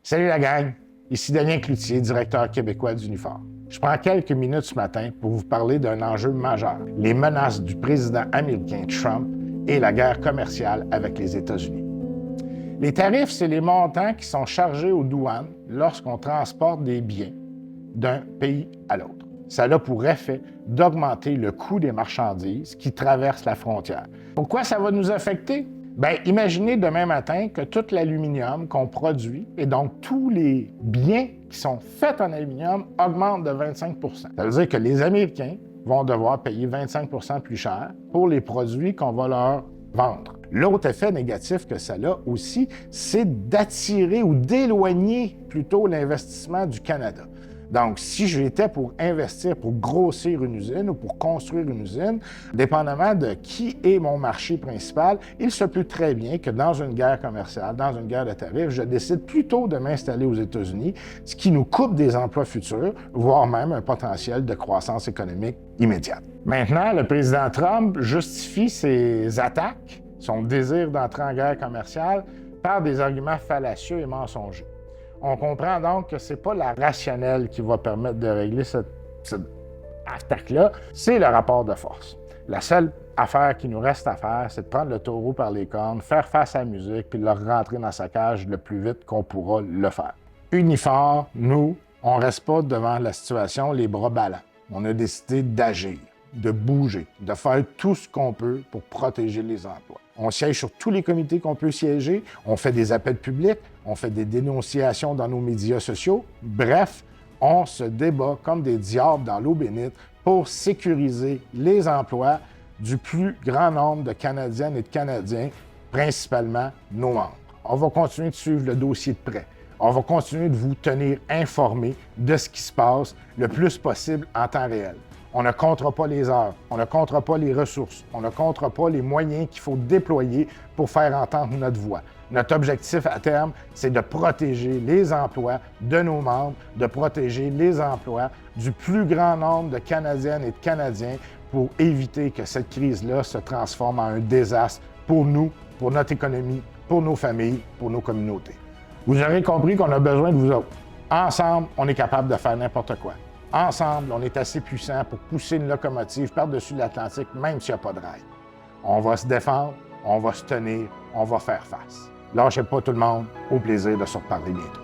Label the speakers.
Speaker 1: Salut la gang, ici Damien Cloutier, directeur québécois d'Unifor. Je prends quelques minutes ce matin pour vous parler d'un enjeu majeur, les menaces du président américain Trump et la guerre commerciale avec les États-Unis. Les tarifs, c'est les montants qui sont chargés aux douanes lorsqu'on transporte des biens d'un pays à l'autre. Ça a pour effet d'augmenter le coût des marchandises qui traversent la frontière. Pourquoi ça va nous affecter? Bien, imaginez demain matin que tout l'aluminium qu'on produit, et donc tous les biens qui sont faits en aluminium, augmentent de 25 %. Ça veut dire que les Américains vont devoir payer 25 % plus cher pour les produits qu'on va leur vendre. L'autre effet négatif que ça a aussi, c'est d'attirer ou d'éloigner plutôt l'investissement du Canada. Donc, si j'étais pour investir, pour grossir une usine ou pour construire une usine, dépendamment de qui est mon marché principal, il se peut très bien que dans une guerre commerciale, dans une guerre de tarifs, je décide plutôt de m'installer aux États-Unis, ce qui nous coupe des emplois futurs, voire même un potentiel de croissance économique immédiate. Maintenant, le président Trump justifie ses attaques, son désir d'entrer en guerre commerciale, par des arguments fallacieux et mensongers. On comprend donc que ce n'est pas la rationnelle qui va permettre de régler cette attaque-là, c'est le rapport de force. La seule affaire qui nous reste à faire, c'est de prendre le taureau par les cornes, faire face à la musique, puis le rentrer dans sa cage le plus vite qu'on pourra le faire. Unifor, nous, on ne reste pas devant la situation les bras ballants. On a décidé d'agir, de bouger, de faire tout ce qu'on peut pour protéger les emplois. On siège sur tous les comités qu'on peut siéger, on fait des appels publics, on fait des dénonciations dans nos médias sociaux. Bref, on se débat comme des diables dans l'eau bénite pour sécuriser les emplois du plus grand nombre de Canadiennes et de Canadiens, principalement nos membres. On va continuer de suivre le dossier de près. On va continuer de vous tenir informés de ce qui se passe le plus possible en temps réel. On ne comptera pas les heures, on ne comptera pas les ressources, on ne comptera pas les moyens qu'il faut déployer pour faire entendre notre voix. Notre objectif à terme, c'est de protéger les emplois de nos membres, de protéger les emplois du plus grand nombre de Canadiennes et de Canadiens pour éviter que cette crise-là se transforme en un désastre pour nous, pour notre économie, pour nos familles, pour nos communautés. Vous aurez compris qu'on a besoin de vous autres. Ensemble, on est capable de faire n'importe quoi. Ensemble, on est assez puissant pour pousser une locomotive par-dessus l'Atlantique, même s'il n'y a pas de rail. On va se défendre, on va se tenir, on va faire face. Lâchez pas tout le monde, au plaisir de se reparler bientôt.